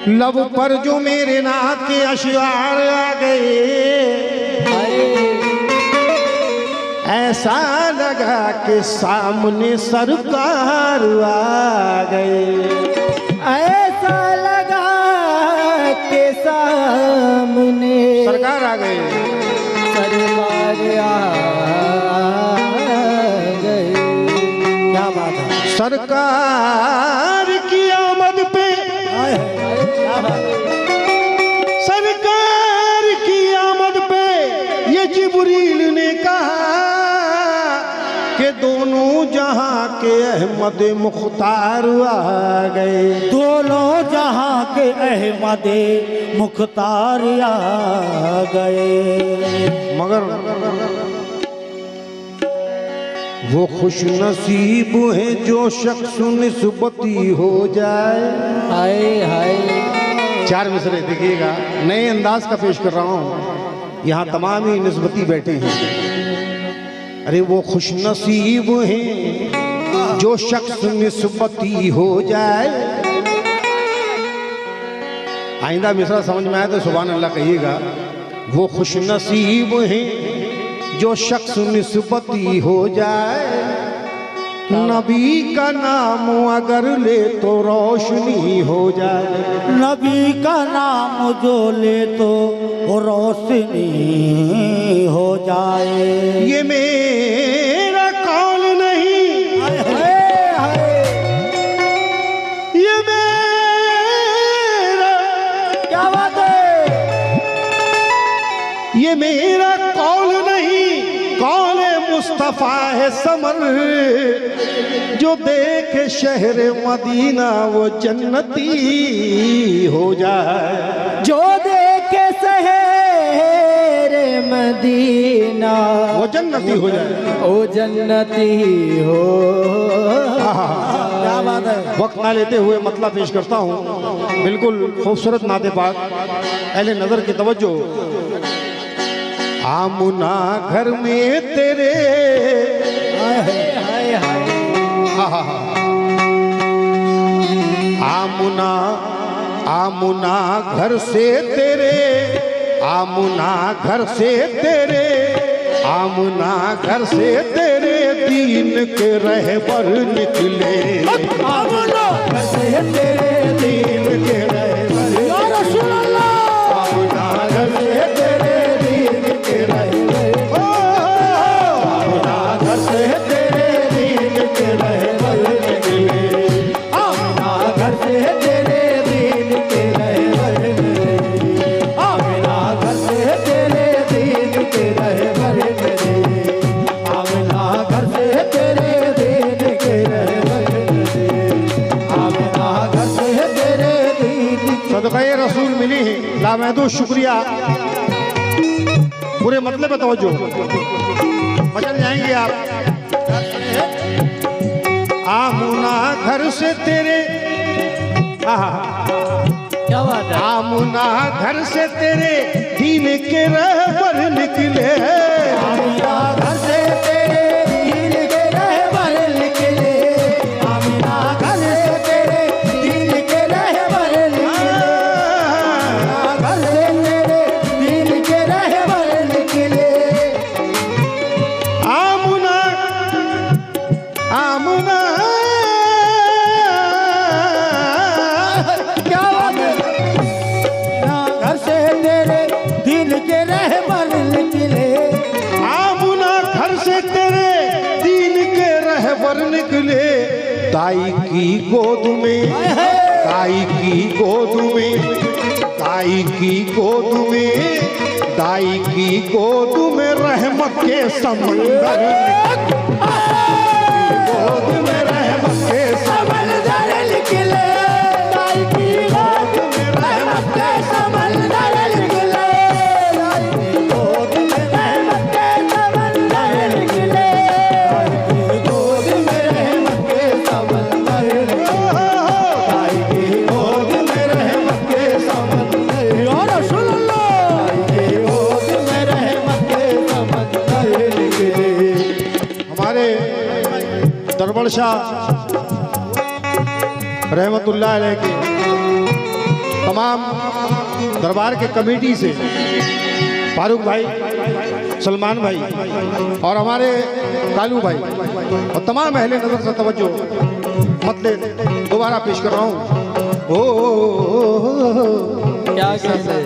लब पर जो मेरे नाथ के अशआर आ गए, ऐसा लगा कि सामने सरकार आ गए। ऐसा लगा कि सामने सरकार आ गए, सरकार आ गए। क्या बात है। सरकार की आमद पे, सरकार की आमद पे ये जिब्रील ने कहा कि दोनों जहां के अहमद मुख्तार आ गए। दोनों जहां के अहमद मुख्तार आ गए। मगर वो खुश नसीब है जो शख्स निस्बती हो जाए। हाय हाय। चार मिसरे देखिएगा, नए अंदाज का पेश कर रहा हूँ, यहाँ तमाम ही निस्बती बैठे हैं। अरे वो खुश नसीब है जो शख्स निस्बती हो जाए। आइंदा मिसरा समझ में आए तो सुभान अल्लाह कहिएगा। वो खुश नसीब है जो शख्स निस्बती हो जाए। नबी का नाम अगर ले तो रोशनी हो जाए। नबी का नाम जो ले तो रोशनी हो जाए। ये मेरा कौल नहीं, ये मेरा, क्या बात है। ये मेरा कौल नहीं, कौल मुस्तफा है समर। जो देखे शहर मदीना वो जन्नती हो जाए। जो देखे शहर मदीना वो जन्नती हो जाए। ओ जन्नती हो। क्या बात है। वक्त ना लेते हुए मतलब पेश करता हूँ। बिल्कुल खूबसूरत नाते पाक, अहले नजर की तवज्जो। आमुना घर में तेरे, आमुना आमुना घर से तेरे, आमुना घर से तेरे, आमुना घर से तेरे दीन के रहबर निकले। आमुना घर से तेरे दीन के रहबर, या रसूल अल्लाह। आमुना घर से तेरे दीन के रहबर, आमुना घर से तेरे दीन के रहबर निकले। आमिना घर से तेरे दीन के रहबर निकले। आमिना घर से तेरे दीन के रहबर निकले। आमिना घर से तेरे दीन के रहबर निकले। आमिना घर से तेरे दीन के। सदक़े रसूल मिली है, लामहदूद शुक्रिया। पूरे मतलब पे तवज्जो, बचन जाएंगे आप। आमुना घर से तेरे, क्या बात है। आमुना घर से तेरे दीन के रहबर निकले। आमिना घर से तेरे दीन के रहबर निकले। आमिना घर से तेरे दीन के रहबर निकले। आमिना घर से तेरे दीन के रहबर निकले। आमुना आमुना क्या बात है। ना घर से तेरे दीन के रहबर निकले। आमुना घर से तेरे दीन के रहबर निकले। ताई की गोद में, ताई की गोद में, ताई की गोद में, दाई की गोद में रहमत के समंदर निकले। गोद में रहमत के समंदर निकले। दाई की गोद में रहमत के समंदर निकले। दाई की गोद में रहमत के समंदर निकले। दाई की गोद में रहमत के समंदर निकले। दाई की गोद में रहमत के समंदर। या रसूल अल्लाह। दाई की गोद में रहमत के समंदर निकले। हमारे दरबार शाह रहमतुल्लाह अलैह के तमाम दरबार के कमेटी से फारूक भाई, सलमान भाई और हमारे कालू भाई और तमाम अहले नजर से तवज्जो मतलब दोबारा पेश कर रहा हूँ। क्या कहते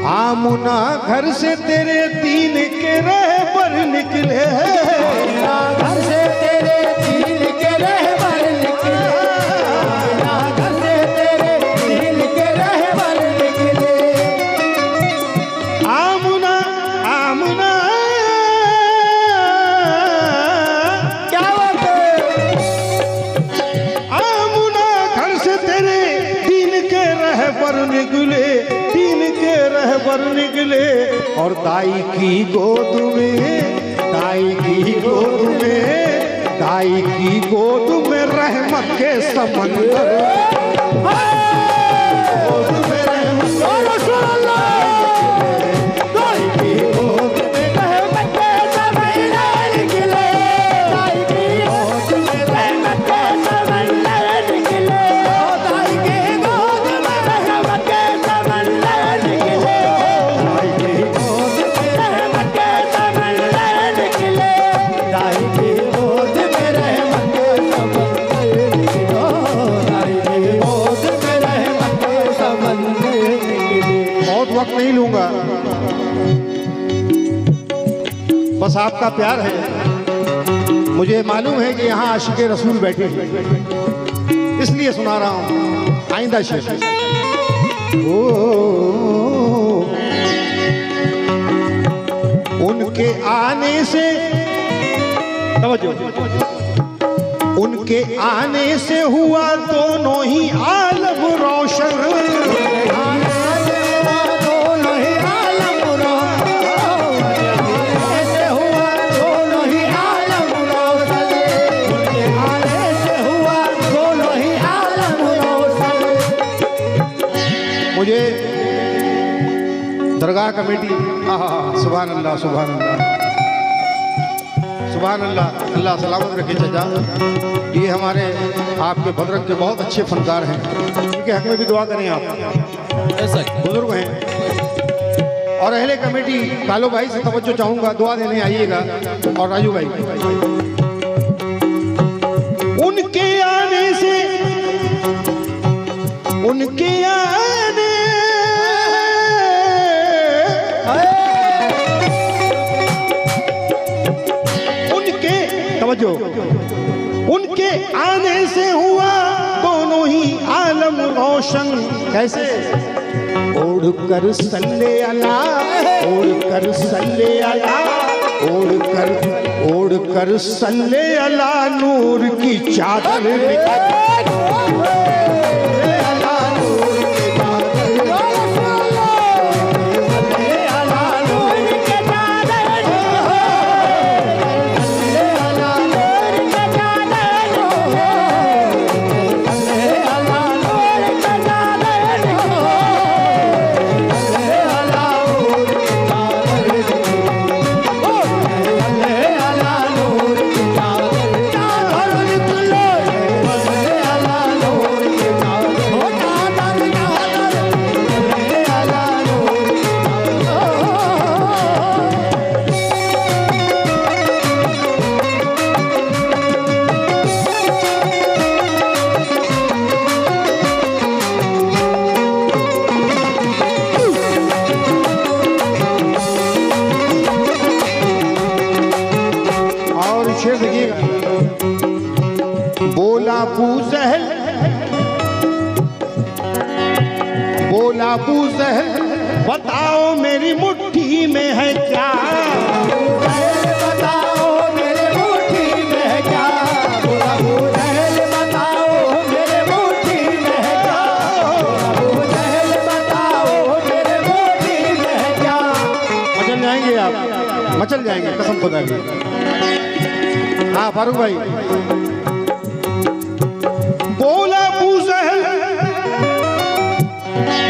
आमुना घर से तेरे दीन के रहबर निकले, घर से तेरे दीन के रहबर निकले, घर से तेरे दीन के रहबर निकले। आमुना आमुना क्या बात है? आमुना घर से तेरे दीन के रहबर निकले, दीन के रहबर निकले। और दाई की गोद में, दाई की गोद में, दाई की गोद में रहमत के समंदर, गोद में रहमत दाई की गोद में रहमत के समंदर निकले, दाई की गोद में रहमत के समंदर निकले, दाई की गोद में रहमत के समंदर निकले, दाई की गोद में रहमत के समंदर निकले, दाई की गोद में रहमत के समंदर निकले, दाई की गोद में रहमत के समंदर निकले। बहुत वक्त नहीं लूंगा, बस आपका प्यार है। मुझे मालूम है कि यहाँ आशिक़े रसूल बैठे हैं, इसलिए सुना रहा हूँ। आइंदा शेर। ओ उनके आने से, तवज्जो, उनके आने से हुआ दोनों ही आलम रोशन, मुझे दरगाह कमेटी, सुभान अल्लाह, सुभान अल्लाह, सुभान अल्लाह, अल्लाह सलामत रखे चाचा। ये हमारे आपके भद्रक के बहुत अच्छे फनकार हैं, उनके हक में भी दुआ करें आप, बुजुर्ग हैं। और अहले कमेटी कालो भाई से तवज्जो चाहूँगा, दुआ देने आइएगा। और राजू भाई, उनके आने से, उनके आने, उनके तवज्जो, उनके आने से हुआ दोनों ही आलम रोशन। कैसे? ओढ़ कर सल्ले अला, ओढ़ कर सल्ले अला, ओढ़ कर सल्ले अला नूर की चादर बोला अबू जहल बताओ मेरी मुट्ठी में है क्या, बताओ मेरे मुट्ठी में है क्या, अबू जहल बताओ मेरे मुट्ठी में है क्या, अबू जहल बताओ मेरे मुट्ठी में है क्या। मचल जाएंगे आप, मचल जाएंगे कसम खुदा की। हाँ फारूक भाई, बोला अबू जहल,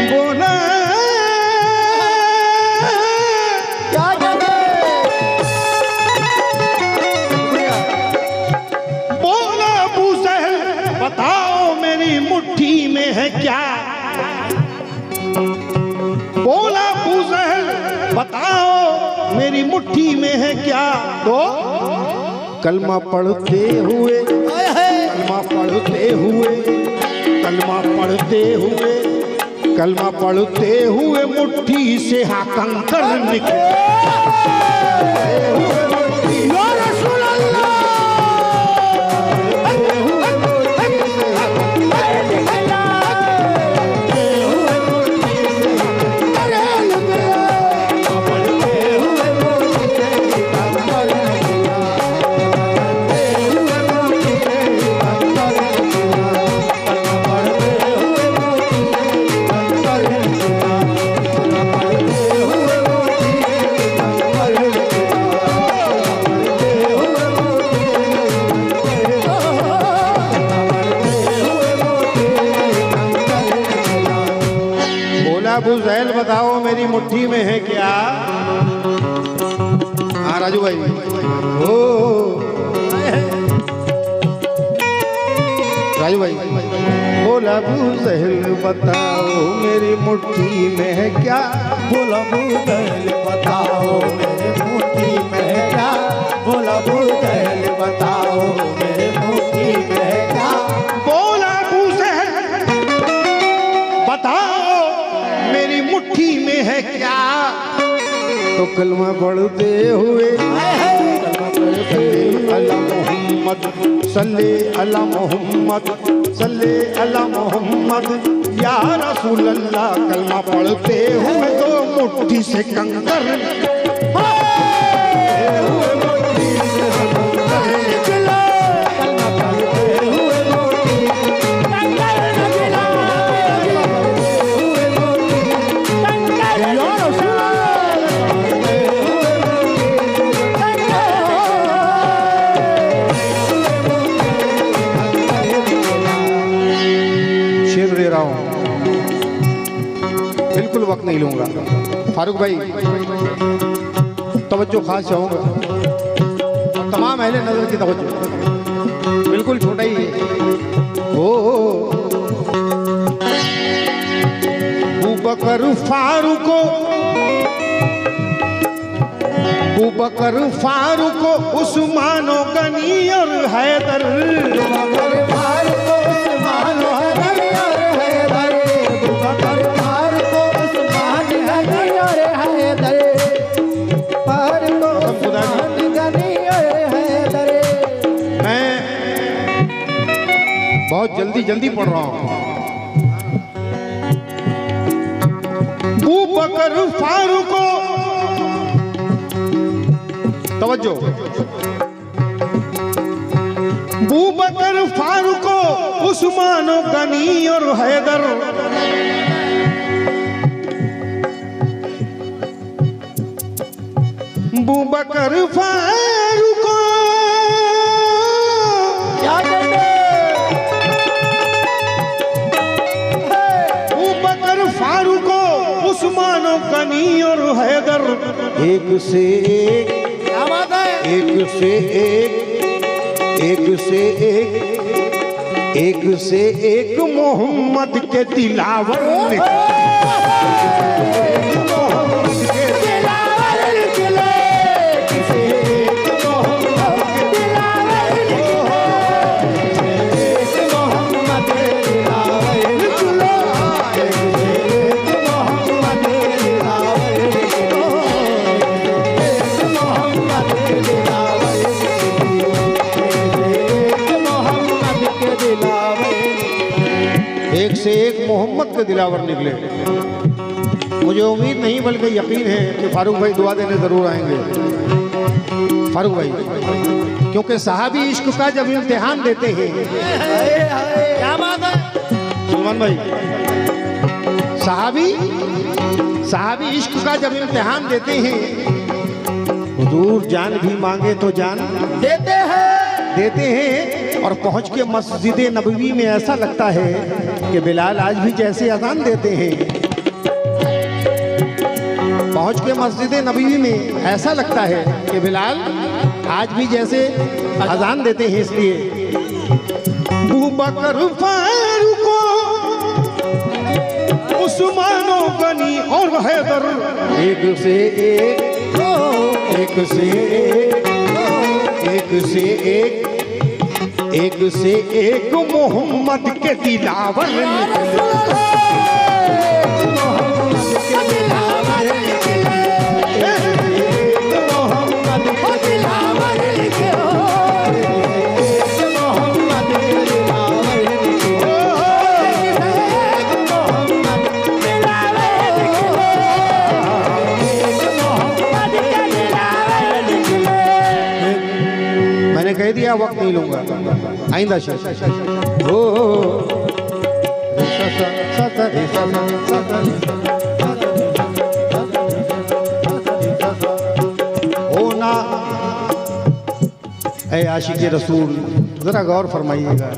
बोला क्या कहते मुट्ठी में है क्या, तो कलमा पढ़ते हुए, कलमा पढ़ते हुए, कलमा पढ़ते हुए, कलमा पढ़ते हुए मुट्ठी से हाँ कंकर निकले। या रसूल अल्लाह अबू जहल बताओ मेरी मुट्ठी में है क्या। हाँ राजू भाई, ओ राजू भाई, बोला अबू जहल बताओ मेरी मुट्ठी में है क्या। बोला अबू जहल बताओ मेरी मुट्ठी में है क्या। बोला अबू जहल बताओ मेरी मुट्ठी में है क्या। बोला अबू जहल बताओ मेरी मुट्ठी में है क्या। तो कलमा पढ़ते हुए, अला मोहम्मद सल्ले अला मोहम्मद सल्ले अला मोहम्मद या रसूल अल्लाह, कलमा पढ़ते हुए तो मुट्ठी से कंकर दे रहा हूं, बिल्कुल वक्त नहीं लूंगा। फारूक भाई तवज्जो खास चाहूंगा, तमाम अहले नजर की तवज्जो, बिल्कुल छोटा ही है। ओ बकर फारूको, बकर फारूको उस्मानो गनी और हैदर, बहुत जल्दी जल्दी पढ़ रहा हूं। अबू बकर फारूको, तवज्जो, अबू बकर फारूको उस्मान गनी और हैदर, अबू बकर फारूको फारूको उस्मानो गनी और हैदर, एक से एक, एक से एक, एक से एक, एक से एक मोहम्मद के दिलावर एक से एक मोहम्मद के दिलावर निकले। मुझे उम्मीद नहीं बल्कि यकीन है कि फारूक भाई दुआ देने जरूर आएंगे। फारूक भाई, क्योंकि सहाबी इश्क का जब इम्तिहान देते हैं, क्या बात है सलमान भाई, सहाबी इश्क का जब इम्तिहान देते हैं, हुजूर जान भी मांगे तो जान देते हैं। और पहुंच के मस्जिद नबवी में ऐसा लगता है कि बिलाल आज भी जैसे अजान देते हैं। पहुंच के मस्जिद नबवी में ऐसा लगता है कि बिलाल आज भी जैसे अजान देते हैं। इसलिए अबू बकर फारूको उस्मानो गनी और हैदर, एक से एक एक से एक मोहम्मद के दिलावर निकले। मैंने कह दिया वक्त नहीं लूंगा आइंदा शेर। ओ होना ऐ आशिक़े रसूल, जरा गौर फरमाइएगा।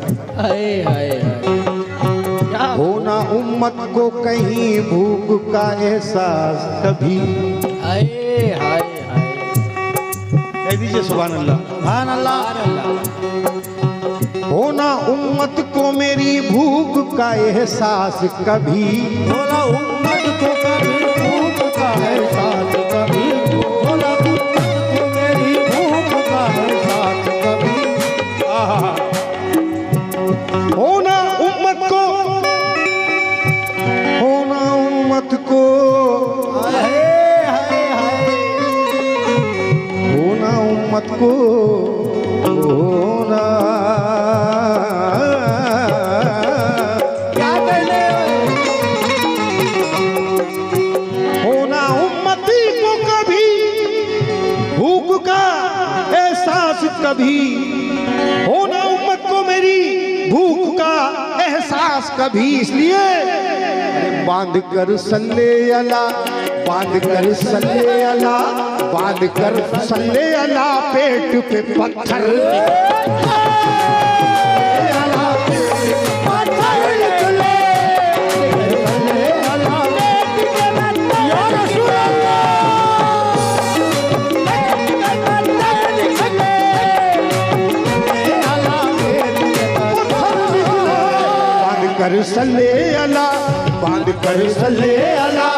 होना उम्मत को कहीं भूख का एहसास कभी। कह दीजिए सुभान अल्लाह। सुभान अल्लाह। होना उम्मत को मेरी भूख का एहसास कभी। बोला उम्मत को कभी भूख का एहसास कभी। बोला उम्मत को मेरी भूख का एहसास कभी। होना उम्मत को, होना उम्मत को, होना उम्मत को, होना क्या कहने होना उम्मती को कभी भूख का एहसास कभी। होना उम्मत को मेरी भूख का एहसास कभी। इसलिए बांध कर सल्ले अला, बांध कर सल्ले अला, बांध कर सल्ले अला, पेट पे पत्थर कर सल्ले अला, बांध कर सल्ले अला,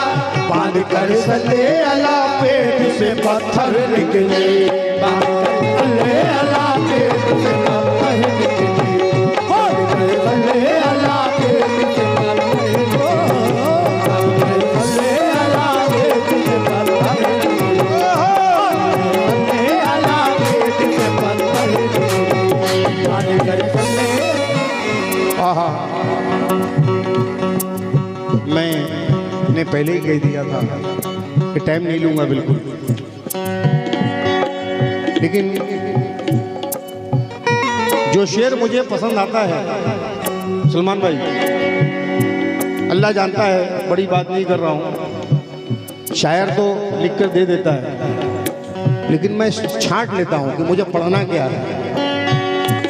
बांध कर सल्ले अला, पेट से पत्थर निकले। बांध कर सल्ले अला, पेट से पत्थर निकले। बांध कर सल्ले अला, पेट से पत्थर निकले। बांध कर सल्ले अला, पेट से पत्थर निकले। सल्ले अला, पेट से पत्थर निकले। बांध कर सल्ले। आहा, मैंने पहले ही कह दिया था कि टाइम नहीं लूंगा बिल्कुल, लेकिन जो शेर मुझे पसंद आता है सलमान भाई, अल्लाह जानता है, बड़ी बात नहीं कर रहा हूं। शायर तो लिख कर दे देता है, लेकिन मैं छांट लेता हूं कि मुझे पढ़ना क्या है,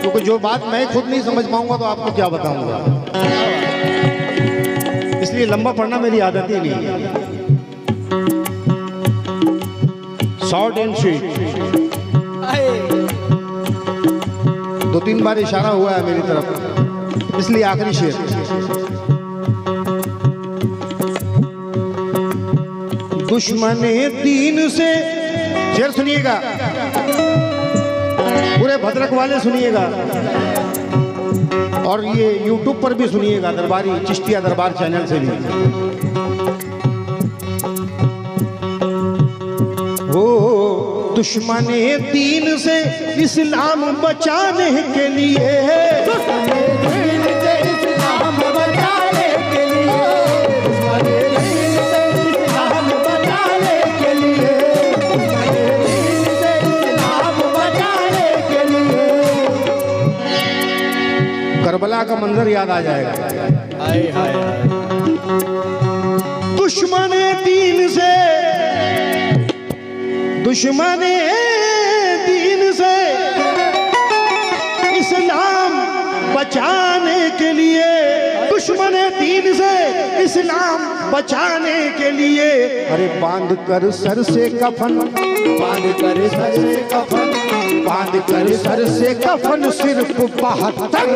क्योंकि जो बात मैं खुद नहीं समझ पाऊंगा तो आपको क्या बताऊंगा। इसलिए लंबा पढ़ना मेरी आदत ही नहीं है। Short and sweet. 2-3 बार इशारा हुआ है मेरी तरफ, इसलिए आखिरी शेर। दुश्मने दीन से, शेर सुनिएगा, पूरे भद्रक वाले सुनिएगा, और ये YouTube पर भी सुनिएगा, दरबारी चिश्तिया दरबार चैनल से भी। वो दुश्मने दीन से इस्लाम बचाने के लिए, दुश्मने दीन से इस्लाम बचाने के लिए, दुश्मने दीन से इस्लाम बचाने के लिए, दुश्मने दीन से इस्लाम बचाने के लिए। करबला का मंजर याद आ जाएगा। हाय हाय दुश्मने दीन से, दुश्मने दीन से इस्लाम बचाने के लिए, दुश्मने दीन से इस्लाम बचाने के लिए। अरे बांध कर सर से कफन, बांध कर सर से कफन, बांध कर सर से कफन, सिर्फ 72 72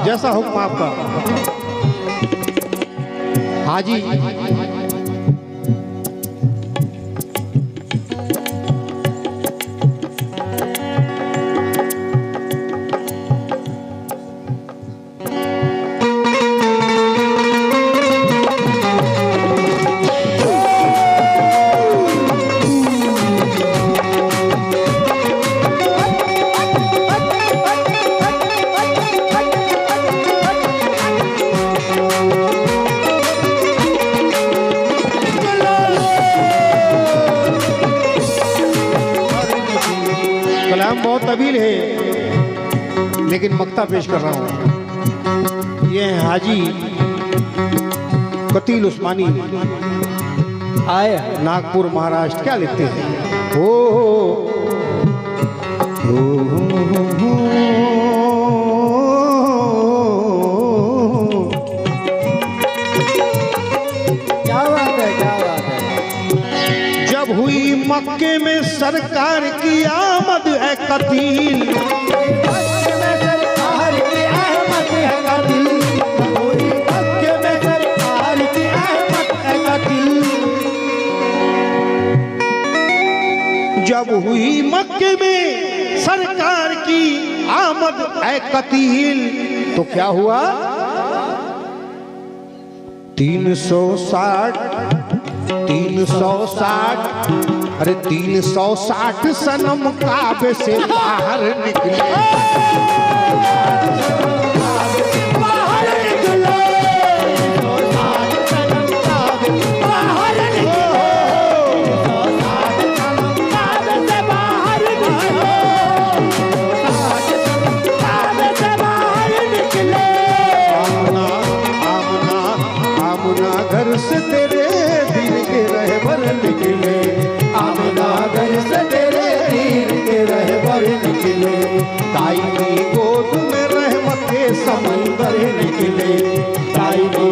जैसा हुक्म आपका। हाजी कलाम बहुत तवील है, लेकिन मक्ता पेश कर रहा हूँ। ये है हाजी कतील उस्मानी, आए नागपुर महाराष्ट्र। क्या लिखते हैं? ओ क्या बात है, क्या बात है। जब हुई मक्के में सरकार की आमद है कतील, मक्के में सरकार की अहमद है कतील, पूरी मक्के में सरकार की अहमद है कतील। जब हुई मक्के में सरकार की आमद है कतील, तो क्या हुआ? 360 अरे 360 सनम काबे से बाहर निकले। बाहर निकलो, 360 सनम काबे बाहर निकलो, 360 सनम काबे से बाहर निकलो, 360 सनम काबे से बाहर निकले। आमना आमना आमना घर से तेरे दिल के रहबर निकले। आमना घर से तेरे दीन के रहबर निकले, ताई की गोद में रहमत के समंदर निकले। ताई की